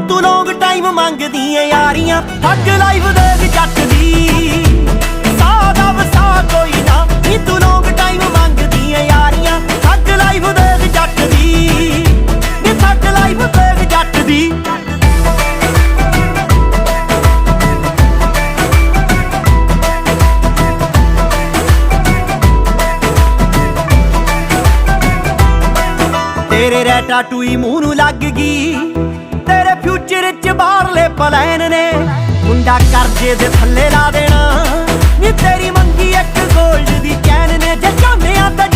ਤੂੰ long time ਮੰਗਦੀ ਏ ਯਾਰੀਆਂ ਠੱਗ ਲਾਈਵ ਦੇਖ ਜੱਟ ਦੀ ਸਾਦਾ ਵਸਾ ਕੋਈ ਨਾ ਨੀ ਤੂੰ ਲੌਂਗ ਟਾਈਮ ਮੰਗਦੀ ਏ ਯਾਰੀਆਂ ਠੱਗ ਲਾਈਵ ਦੇਖ ਜੱਟ ਦੀ ਨੀ ਠੱਗ ਲਾਈਵ ਦੇਖ ਜੱਟ ਦੀ तेरे रैटा टूई मूंह नूं लग गई तेरे फ्यूचर च बाहरले प्लैन ने मुंडा करजे दे थल्ले ला देना नी तेरी मंगी एक गोल्ड दी चैन ने जे चाहने आ